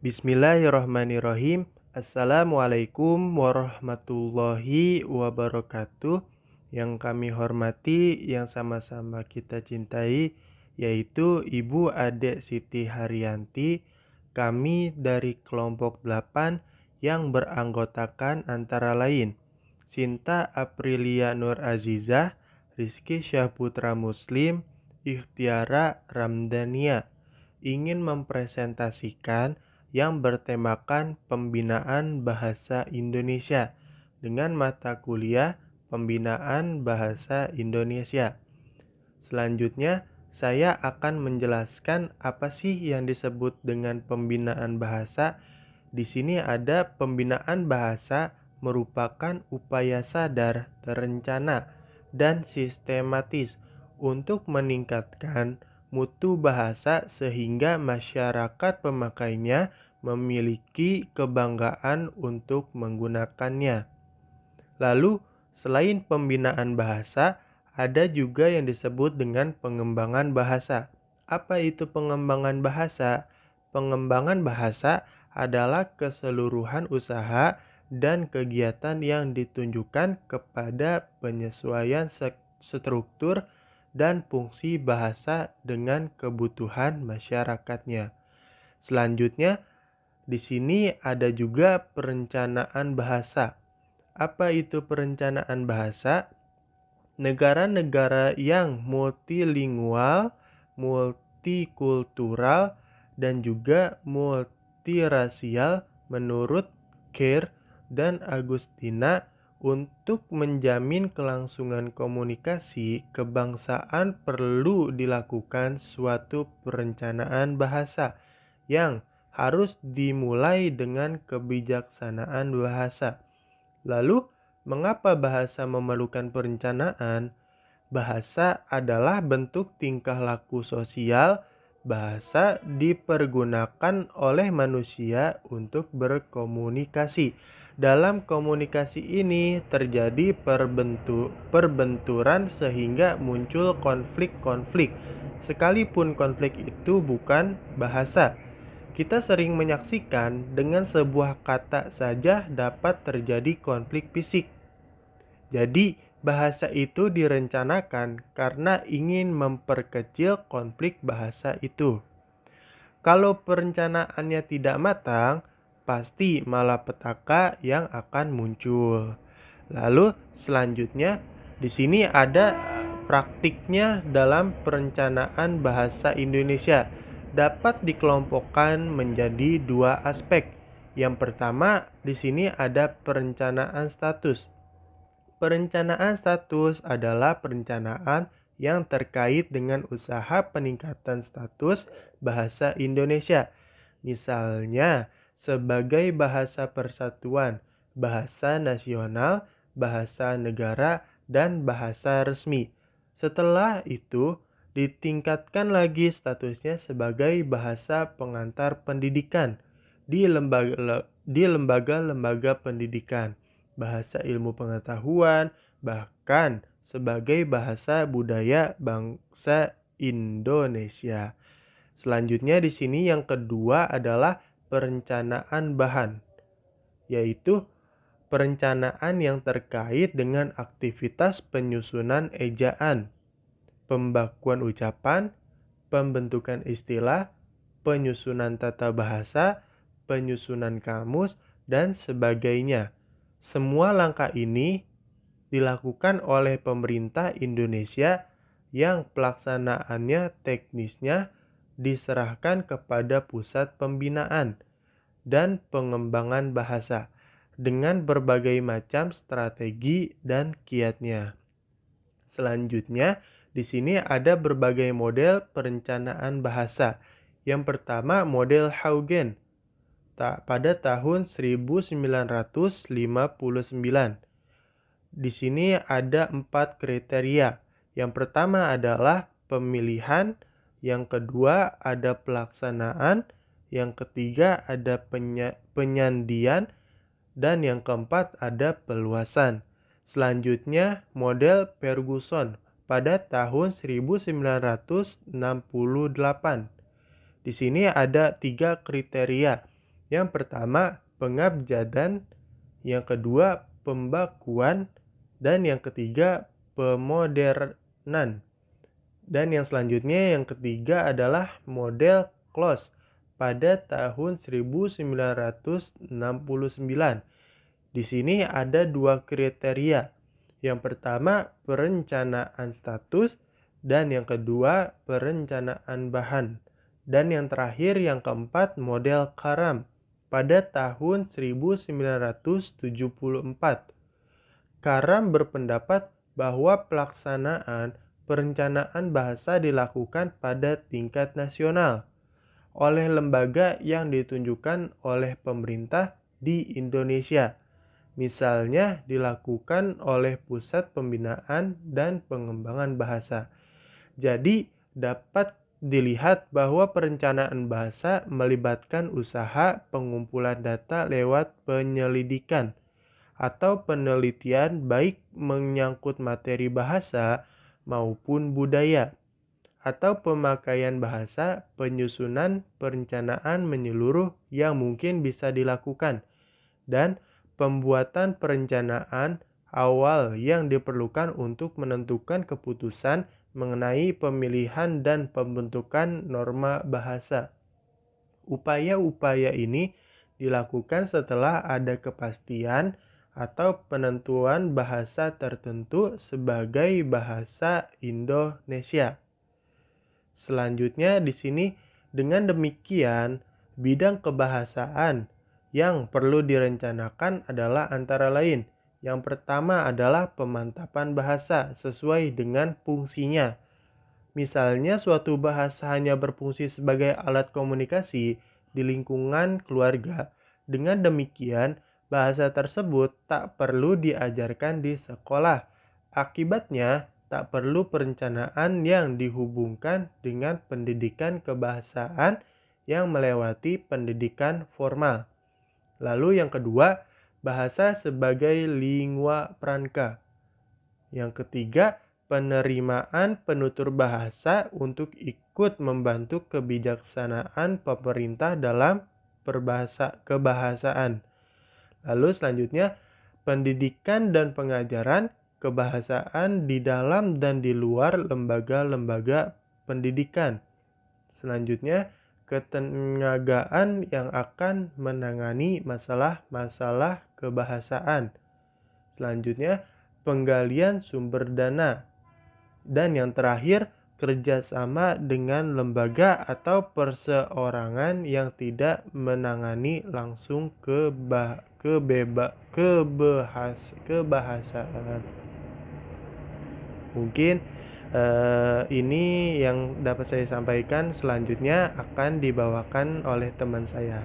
Bismillahirrahmanirrahim. Assalamualaikum warahmatullahi wabarakatuh. Yang kami hormati, yang sama-sama kita cintai, yaitu Ibu Ade Siti Haryanti. Kami dari kelompok 8 yang beranggotakan antara lain Sinta Aprilia Nur Azizah, Rizky Syahputra Muslim, Ikhtiara Ramdania, ingin mempresentasikan yang bertemakan pembinaan bahasa Indonesia dengan mata kuliah pembinaan bahasa Indonesia. Selanjutnya, saya akan menjelaskan apa sih yang disebut dengan pembinaan bahasa. Di sini ada pembinaan bahasa merupakan upaya sadar, terencana, dan sistematis untuk meningkatkan mutu bahasa sehingga masyarakat pemakainya memiliki kebanggaan untuk menggunakannya. Lalu, selain pembinaan bahasa, ada juga yang disebut dengan pengembangan bahasa. Apa itu pengembangan bahasa? Pengembangan bahasa adalah keseluruhan usaha dan kegiatan yang ditunjukkan kepada penyesuaian struktur dan fungsi bahasa dengan kebutuhan masyarakatnya. Selanjutnya, di sini ada juga perencanaan bahasa. Apa itu perencanaan bahasa? Negara-negara yang multilingual, multikultural, dan juga multirasial menurut Kerr dan Agustina untuk menjamin kelangsungan komunikasi kebangsaan perlu dilakukan suatu perencanaan bahasa yang harus dimulai dengan kebijaksanaan bahasa. Lalu, mengapa bahasa memerlukan perencanaan? Bahasa adalah bentuk tingkah laku sosial. Bahasa dipergunakan oleh manusia untuk berkomunikasi. Dalam komunikasi ini terjadi perbenturan sehingga muncul konflik-konflik. Sekalipun konflik itu bukan bahasa. Kita sering menyaksikan dengan sebuah kata saja dapat terjadi konflik fisik. Jadi, bahasa itu direncanakan karena ingin memperkecil konflik bahasa itu. Kalau perencanaannya tidak matang, pasti malapetaka yang akan muncul. Lalu selanjutnya di sini ada praktiknya dalam perencanaan bahasa Indonesia. Dapat dikelompokkan menjadi dua aspek. Yang pertama, di sini ada perencanaan status. Perencanaan status adalah perencanaan yang terkait dengan usaha peningkatan status bahasa Indonesia. Misalnya, sebagai bahasa persatuan, bahasa nasional, bahasa negara, dan bahasa resmi. Setelah itu, ditingkatkan lagi statusnya sebagai bahasa pengantar pendidikan di lembaga-lembaga pendidikan, bahasa ilmu pengetahuan, bahkan sebagai bahasa budaya bangsa Indonesia. Selanjutnya di sini yang kedua adalah perencanaan bahan, yaitu perencanaan yang terkait dengan aktivitas penyusunan ejaan, pembakuan ucapan, pembentukan istilah, penyusunan tata bahasa, penyusunan kamus, dan sebagainya. Semua langkah ini dilakukan oleh pemerintah Indonesia yang pelaksanaannya teknisnya diserahkan kepada Pusat Pembinaan dan Pengembangan Bahasa dengan berbagai macam strategi dan kiatnya. Selanjutnya, di sini ada berbagai model perencanaan bahasa. Yang pertama, model Haugen pada tahun 1959. Di sini ada 4 kriteria. Yang pertama adalah pemilihan, yang kedua ada pelaksanaan, yang ketiga ada penyandian, dan yang keempat ada peluasan. Selanjutnya, model Ferguson pada tahun 1968. Di sini ada 3 kriteria. Yang pertama, pengabjadan, yang kedua, pembakuan, dan yang ketiga, pemodernan. Dan yang selanjutnya, yang ketiga adalah model close pada tahun 1969. Di sini ada dua kriteria. Yang pertama, perencanaan status, dan yang kedua, perencanaan bahan. Dan yang terakhir, yang keempat, model Karam pada tahun 1974. Karam berpendapat bahwa pelaksanaan perencanaan bahasa dilakukan pada tingkat nasional oleh lembaga yang ditunjukkan oleh pemerintah di Indonesia. Misalnya dilakukan oleh Pusat Pembinaan dan Pengembangan Bahasa. Jadi dapat dilihat bahwa perencanaan bahasa melibatkan usaha pengumpulan data lewat penyelidikan atau penelitian baik menyangkut materi bahasa maupun budaya, atau pemakaian bahasa, penyusunan perencanaan menyeluruh yang mungkin bisa dilakukan, dan pembuatan perencanaan awal yang diperlukan untuk menentukan keputusan mengenai pemilihan dan pembentukan norma bahasa. Upaya-upaya ini dilakukan setelah ada kepastian atau penentuan bahasa tertentu sebagai bahasa Indonesia. Selanjutnya di sini, dengan demikian, bidang kebahasaan yang perlu direncanakan adalah antara lain. Yang pertama adalah pemantapan bahasa sesuai dengan fungsinya. Misalnya suatu bahasa hanya berfungsi sebagai alat komunikasi di lingkungan keluarga. Dengan demikian, bahasa tersebut tak perlu diajarkan di sekolah. Akibatnya, tak perlu perencanaan yang dihubungkan dengan pendidikan kebahasaan yang melewati pendidikan formal. Lalu yang kedua, bahasa sebagai lingua franca. Yang ketiga, penerimaan penutur bahasa untuk ikut membantu kebijaksanaan pemerintah dalam kebahasaan. Lalu selanjutnya, pendidikan dan pengajaran kebahasaan di dalam dan di luar lembaga-lembaga pendidikan. Selanjutnya, ketenagaan yang akan menangani masalah-masalah kebahasaan. Selanjutnya, penggalian sumber dana. Dan yang terakhir, kerjasama dengan lembaga atau perseorangan yang tidak menangani langsung kebahasaan. Mungkin ini yang dapat saya sampaikan. Selanjutnya akan dibawakan oleh teman saya.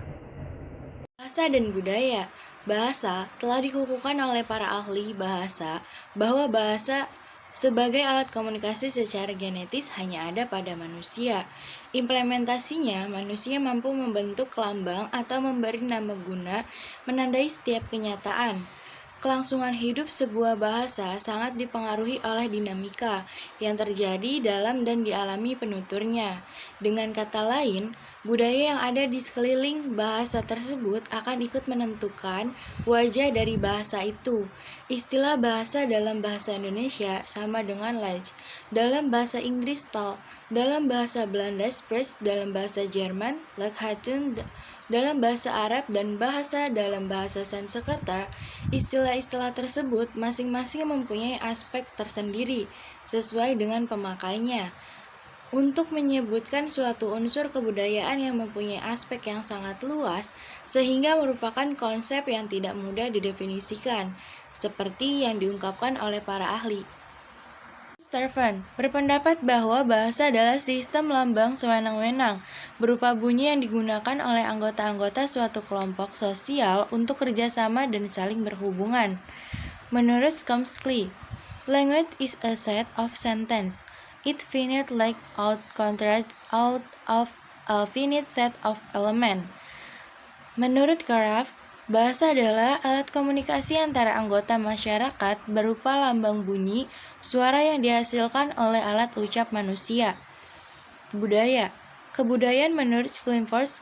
Bahasa dan budaya. Bahasa telah dikukuhkan oleh para ahli bahasa bahwa bahasa sebagai alat komunikasi secara genetis hanya ada pada manusia. Implementasinya, manusia mampu membentuk lambang atau memberi nama guna menandai setiap kenyataan. Kelangsungan hidup sebuah bahasa sangat dipengaruhi oleh dinamika yang terjadi dalam dan dialami penuturnya. Dengan kata lain, budaya yang ada di sekeliling bahasa tersebut akan ikut menentukan wajah dari bahasa itu. Istilah bahasa dalam bahasa Indonesia sama dengan ledge, dalam bahasa Inggris Taal, dalam bahasa Belanda Spreek, dalam bahasa Jerman Lekhatun, dalam bahasa Arab dan dalam bahasa Sanskerta. Istilah-istilah tersebut masing-masing mempunyai aspek tersendiri sesuai dengan pemakainya. Untuk menyebutkan suatu unsur kebudayaan yang mempunyai aspek yang sangat luas, sehingga merupakan konsep yang tidak mudah didefinisikan, seperti yang diungkapkan oleh para ahli. Stephen berpendapat bahwa bahasa adalah sistem lambang sewenang-wenang, berupa bunyi yang digunakan oleh anggota-anggota suatu kelompok sosial untuk kerjasama dan saling berhubungan. Menurut Chomsky, language is a set of sentences. It finite like out of a finite set of elements. Menurut Karaf, bahasa adalah alat komunikasi antara anggota masyarakat berupa lambang bunyi, suara yang dihasilkan oleh alat ucap manusia. Budaya kebudayaan menurut Schindler's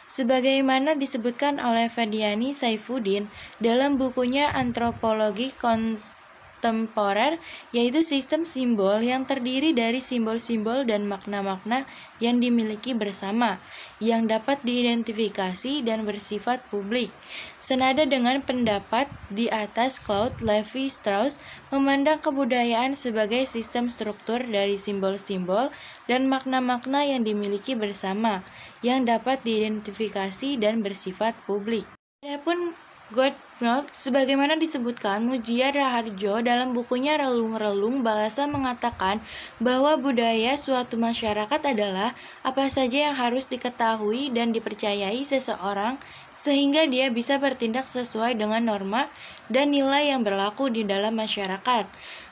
sebagaimana disebutkan oleh Ferdiani Saifuddin dalam bukunya Antropologi Kontemporer, yaitu sistem simbol yang terdiri dari simbol-simbol dan makna-makna yang dimiliki bersama, yang dapat diidentifikasi dan bersifat publik. Senada dengan pendapat di atas, Claude Lévi-Strauss memandang kebudayaan sebagai sistem struktur dari simbol-simbol dan makna-makna yang dimiliki bersama, yang dapat diidentifikasi dan bersifat publik. Adapun Gottnoth, sebagaimana disebutkan Mujia Raharjo dalam bukunya Relung-Relung Bahasa, mengatakan bahwa budaya suatu masyarakat adalah apa saja yang harus diketahui dan dipercayai seseorang sehingga dia bisa bertindak sesuai dengan norma dan nilai yang berlaku di dalam masyarakat.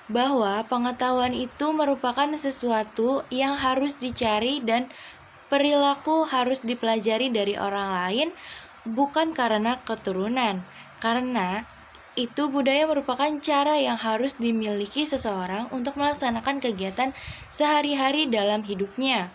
Bahwa pengetahuan itu merupakan sesuatu yang harus dicari dan perilaku harus dipelajari dari orang lain, bukan karena keturunan. Karena itu budaya merupakan cara yang harus dimiliki seseorang untuk melaksanakan kegiatan sehari-hari dalam hidupnya.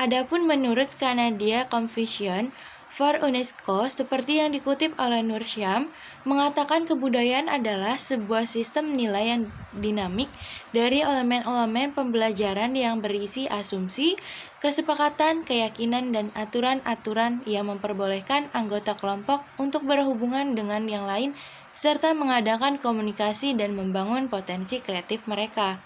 Adapun menurut Canada Convention for UNESCO, seperti yang dikutip oleh Nur Syam, mengatakan kebudayaan adalah sebuah sistem nilai yang dinamik dari elemen-elemen pembelajaran yang berisi asumsi, kesepakatan, keyakinan, dan aturan-aturan yang memperbolehkan anggota kelompok untuk berhubungan dengan yang lain serta mengadakan komunikasi dan membangun potensi kreatif mereka.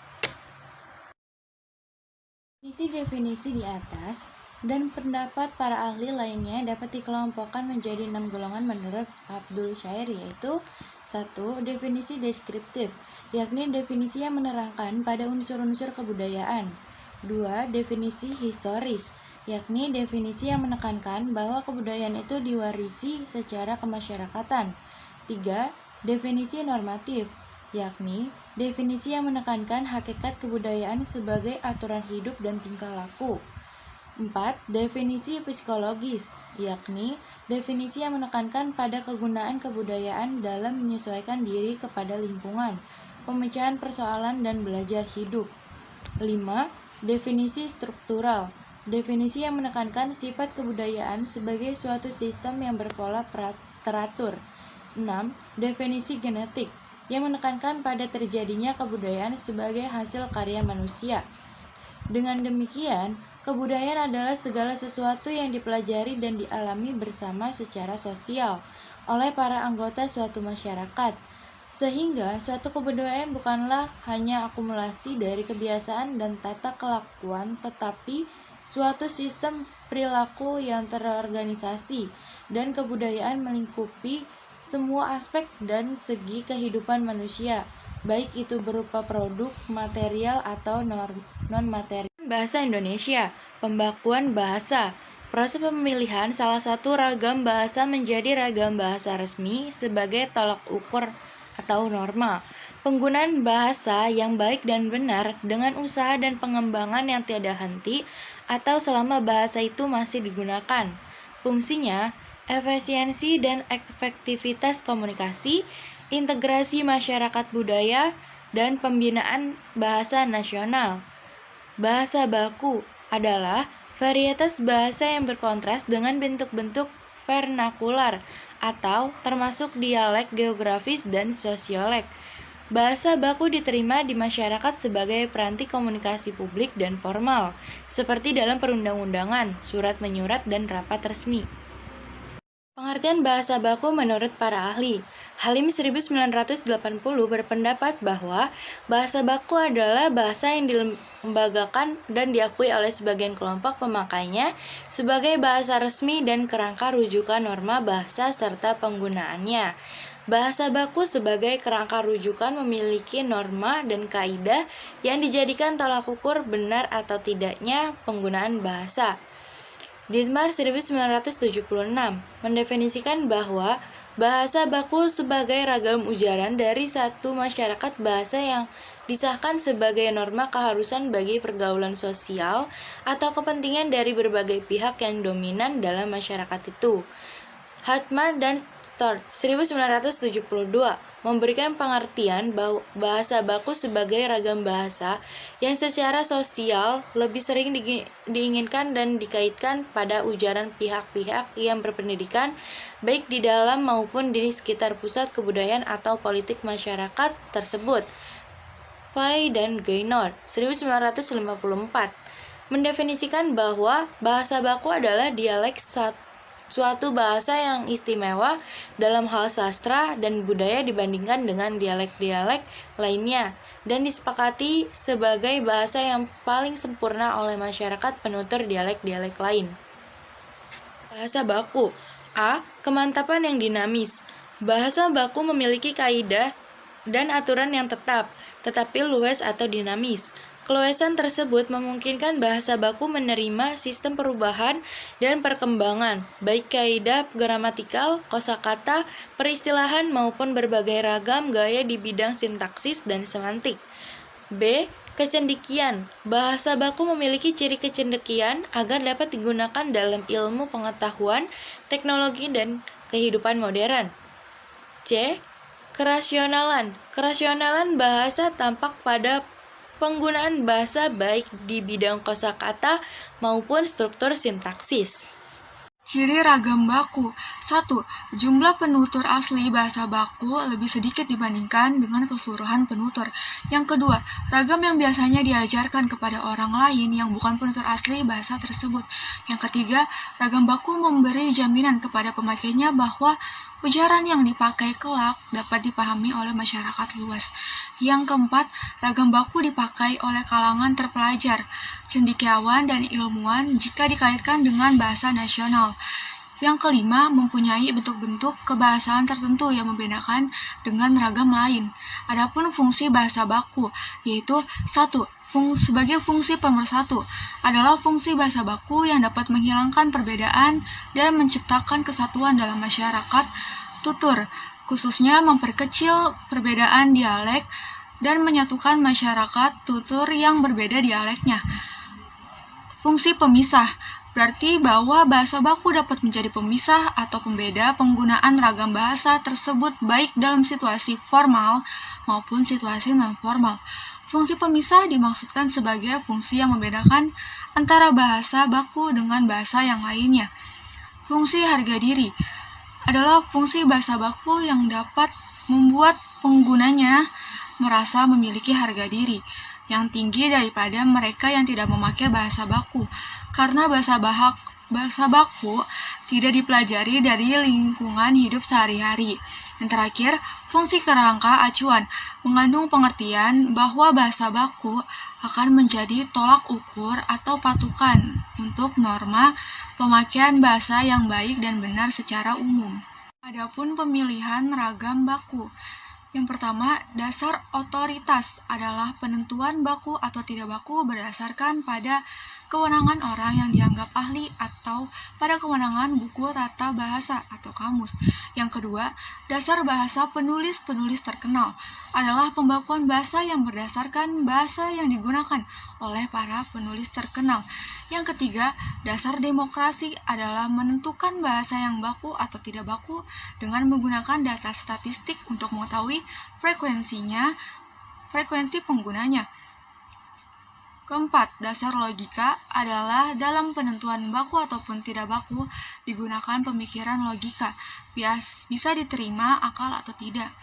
Definisi-definisi di atas dan pendapat para ahli lainnya dapat dikelompokkan menjadi 6 golongan menurut Abdul Shair, yaitu 1. Definisi deskriptif, yakni definisi yang menerangkan pada unsur-unsur kebudayaan. 2. Definisi historis, yakni definisi yang menekankan bahwa kebudayaan itu diwarisi secara kemasyarakatan. 3. Definisi normatif, yakni definisi yang menekankan hakikat kebudayaan sebagai aturan hidup dan tingkah laku. 4. Definisi psikologis, yakni definisi yang menekankan pada kegunaan kebudayaan dalam menyesuaikan diri kepada lingkungan, pemecahan persoalan, dan belajar hidup. 5. Definisi struktural, definisi yang menekankan sifat kebudayaan sebagai suatu sistem yang berpola teratur. 6. Definisi genetik, yang menekankan pada terjadinya kebudayaan sebagai hasil karya manusia. Dengan demikian, kebudayaan adalah segala sesuatu yang dipelajari dan dialami bersama secara sosial oleh para anggota suatu masyarakat, sehingga suatu kebudayaan bukanlah hanya akumulasi dari kebiasaan dan tata kelakuan, tetapi suatu sistem perilaku yang terorganisasi, dan kebudayaan melingkupi semua aspek dan segi kehidupan manusia, baik itu berupa produk, material, atau non-material. Bahasa Indonesia, pembakuan bahasa. Proses pemilihan salah satu ragam bahasa menjadi ragam bahasa resmi sebagai tolak ukur atau norma. Penggunaan bahasa yang baik dan benar dengan usaha dan pengembangan yang tiada henti atau selama bahasa itu masih digunakan. Fungsinya, efisiensi dan efektivitas komunikasi, integrasi masyarakat budaya, dan pembinaan bahasa nasional. Bahasa baku adalah varietas bahasa yang berkontras dengan bentuk-bentuk vernakular atau termasuk dialek geografis dan sosiolek. Bahasa baku diterima di masyarakat sebagai peranti komunikasi publik dan formal, seperti dalam perundang-undangan, surat menyurat, dan rapat resmi. Pengertian bahasa baku menurut para ahli. Halim 1980 berpendapat bahwa bahasa baku adalah bahasa yang dilembagakan dan diakui oleh sebagian kelompok pemakainya sebagai bahasa resmi dan kerangka rujukan norma bahasa serta penggunaannya. Bahasa baku sebagai kerangka rujukan memiliki norma dan kaidah yang dijadikan tolak ukur benar atau tidaknya penggunaan bahasa. Dietmar 1976 mendefinisikan bahwa bahasa baku sebagai ragam ujaran dari satu masyarakat bahasa yang disahkan sebagai norma keharusan bagi pergaulan sosial atau kepentingan dari berbagai pihak yang dominan dalam masyarakat itu. Hartman dan Storr 1972 memberikan pengertian bahwa bahasa baku sebagai ragam bahasa yang secara sosial lebih sering diinginkan dan dikaitkan pada ujaran pihak-pihak yang berpendidikan, baik di dalam maupun di sekitar pusat kebudayaan atau politik masyarakat tersebut. Fay dan Gaynor, 1954, mendefinisikan bahwa bahasa baku adalah dialek suatu bahasa yang istimewa dalam hal sastra dan budaya dibandingkan dengan dialek-dialek lainnya, dan disepakati sebagai bahasa yang paling sempurna oleh masyarakat penutur dialek-dialek lain. Bahasa baku. A. Kemantapan yang dinamis. Bahasa baku memiliki kaidah dan aturan yang tetap, tetapi luas atau dinamis. Keluasan tersebut memungkinkan bahasa baku menerima sistem perubahan dan perkembangan, baik kaidah gramatikal, kosakata, peristilahan, maupun berbagai ragam gaya di bidang sintaksis dan semantik. B. Kecendekian. Bahasa baku memiliki ciri kecendekian agar dapat digunakan dalam ilmu pengetahuan, teknologi, dan kehidupan modern. C. Kerasionalan. Kerasionalan bahasa tampak pada penggunaan bahasa baik di bidang kosakata maupun struktur sintaksis. Ciri ragam baku. 1. Jumlah penutur asli bahasa baku lebih sedikit dibandingkan dengan keseluruhan penutur. Yang kedua, ragam yang biasanya diajarkan kepada orang lain yang bukan penutur asli bahasa tersebut. Yang ketiga, ragam baku memberi jaminan kepada pemakainya bahwa ujaran yang dipakai kelak dapat dipahami oleh masyarakat luas. Yang keempat, ragam baku dipakai oleh kalangan terpelajar, cendekiawan, dan ilmuwan jika dikaitkan dengan bahasa nasional. Yang kelima, mempunyai bentuk-bentuk kebahasaan tertentu yang membedakan dengan ragam lain. Adapun fungsi bahasa baku, yaitu 1. Sebagai fungsi pemersatu, adalah fungsi bahasa baku yang dapat menghilangkan perbedaan dan menciptakan kesatuan dalam masyarakat tutur, khususnya memperkecil perbedaan dialek dan menyatukan masyarakat tutur yang berbeda dialeknya. Fungsi pemisah, berarti bahwa bahasa baku dapat menjadi pemisah atau pembeda penggunaan ragam bahasa tersebut baik dalam situasi formal maupun situasi non-formal. Fungsi pemisah dimaksudkan sebagai fungsi yang membedakan antara bahasa baku dengan bahasa yang lainnya. Fungsi harga diri adalah fungsi bahasa baku yang dapat membuat penggunanya merasa memiliki harga diri yang tinggi daripada mereka yang tidak memakai bahasa baku, karena bahasa baku tidak dipelajari dari lingkungan hidup sehari-hari. Yang terakhir, fungsi kerangka acuan mengandung pengertian bahwa bahasa baku akan menjadi tolak ukur atau patokan untuk norma pemakaian bahasa yang baik dan benar secara umum. Adapun pemilihan ragam baku. Yang pertama, dasar otoritas adalah penentuan baku atau tidak baku berdasarkan pada kewenangan orang yang dianggap ahli atau pada kewenangan buku tata bahasa atau kamus. Yang kedua, dasar bahasa penulis-penulis terkenal adalah pembakuan bahasa yang berdasarkan bahasa yang digunakan oleh para penulis terkenal. Yang ketiga, dasar demokrasi adalah menentukan bahasa yang baku atau tidak baku dengan menggunakan data statistik untuk mengetahui frekuensi penggunanya. Keempat, dasar logika adalah dalam penentuan baku ataupun tidak baku digunakan pemikiran logika, bisa diterima akal atau tidak.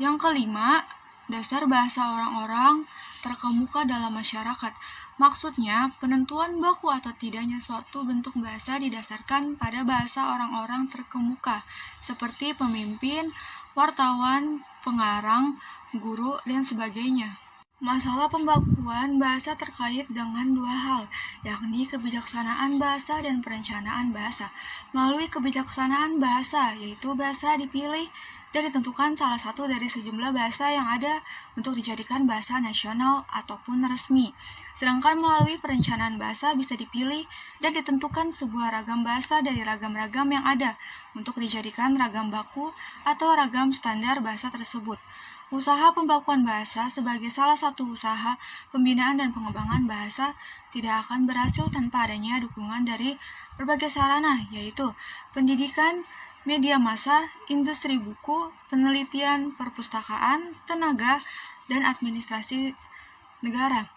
Yang kelima, dasar bahasa orang-orang terkemuka dalam masyarakat. Maksudnya, penentuan baku atau tidaknya suatu bentuk bahasa didasarkan pada bahasa orang-orang terkemuka, seperti pemimpin, wartawan, pengarang, guru, dan sebagainya. Masalah pembakuan bahasa terkait dengan dua hal, yakni kebijaksanaan bahasa dan perencanaan bahasa. Melalui kebijaksanaan bahasa, yaitu bahasa dipilih dan ditentukan salah satu dari sejumlah bahasa yang ada untuk dijadikan bahasa nasional ataupun resmi. Sedangkan melalui perencanaan bahasa bisa dipilih dan ditentukan sebuah ragam bahasa dari ragam-ragam yang ada untuk dijadikan ragam baku atau ragam standar bahasa tersebut. Usaha pembakuan bahasa sebagai salah satu usaha pembinaan dan pengembangan bahasa tidak akan berhasil tanpa adanya dukungan dari berbagai sarana, yaitu pendidikan, media massa, industri buku, penelitian, perpustakaan, tenaga, dan administrasi negara.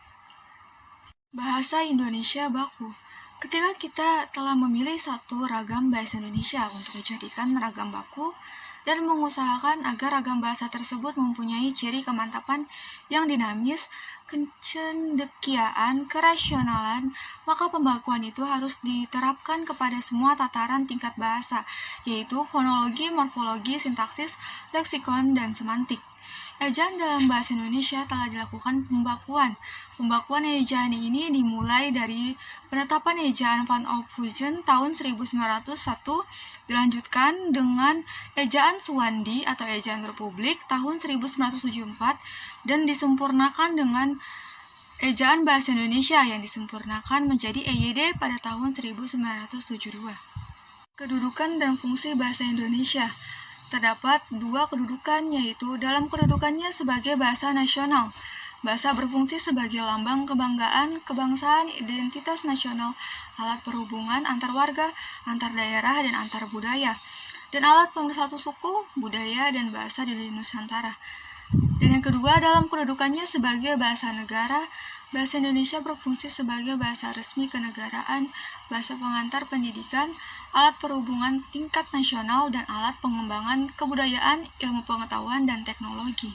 Bahasa Indonesia baku. Ketika kita telah memilih satu ragam bahasa Indonesia untuk dijadikan ragam baku dan mengusahakan agar ragam bahasa tersebut mempunyai ciri kemantapan yang dinamis, kecendekiaan, kerasionalan, maka pembakuan itu harus diterapkan kepada semua tataran tingkat bahasa, yaitu fonologi, morfologi, sintaksis, leksikon, dan semantik. Ejaan dalam bahasa Indonesia telah dilakukan pembakuan. Pembakuan ejaan ini dimulai dari penetapan ejaan Van Ophuijsen tahun 1901, dilanjutkan dengan ejaan Suwandi atau ejaan Republik tahun 1974, dan disempurnakan dengan ejaan bahasa Indonesia yang disempurnakan menjadi EYD pada tahun 1972. Kedudukan dan fungsi bahasa Indonesia. Terdapat dua kedudukan, yaitu dalam kedudukannya sebagai bahasa nasional. Bahasa berfungsi sebagai lambang kebanggaan, kebangsaan, identitas nasional, alat perhubungan antar warga, antar daerah, dan antar budaya, dan alat pemersatu suku, budaya, dan bahasa di Nusantara. Dan yang kedua, dalam kedudukannya sebagai bahasa negara, bahasa Indonesia berfungsi sebagai bahasa resmi kenegaraan, bahasa pengantar pendidikan, alat perhubungan tingkat nasional, dan alat pengembangan kebudayaan, ilmu pengetahuan, dan teknologi.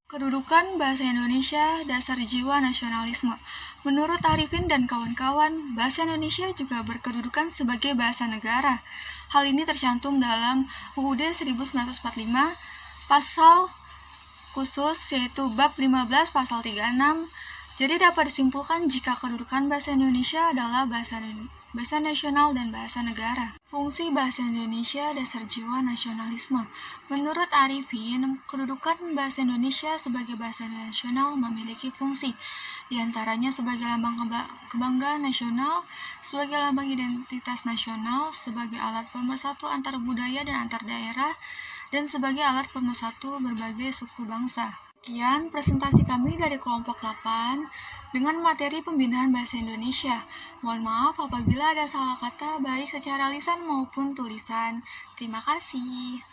Kedudukan bahasa Indonesia, dasar jiwa nasionalisme. Menurut Arifin dan kawan-kawan, bahasa Indonesia juga berkedudukan sebagai bahasa negara. Hal ini tercantum dalam UUD 1945, pasal khusus yaitu bab 15 pasal 36. Jadi dapat disimpulkan jika kedudukan bahasa Indonesia adalah bahasa nasional dan bahasa negara. Fungsi bahasa Indonesia, dasar jiwa nasionalisme. Menurut Arifin, kedudukan bahasa Indonesia sebagai bahasa nasional memiliki fungsi, diantaranya sebagai lambang kebanggaan nasional, sebagai lambang identitas nasional, sebagai alat pemersatu antar budaya dan antar daerah, dan sebagai alat pemersatu berbagai suku bangsa. Sekian presentasi kami dari kelompok 8 dengan materi pembinaan bahasa Indonesia. Mohon maaf apabila ada salah kata baik secara lisan maupun tulisan. Terima kasih.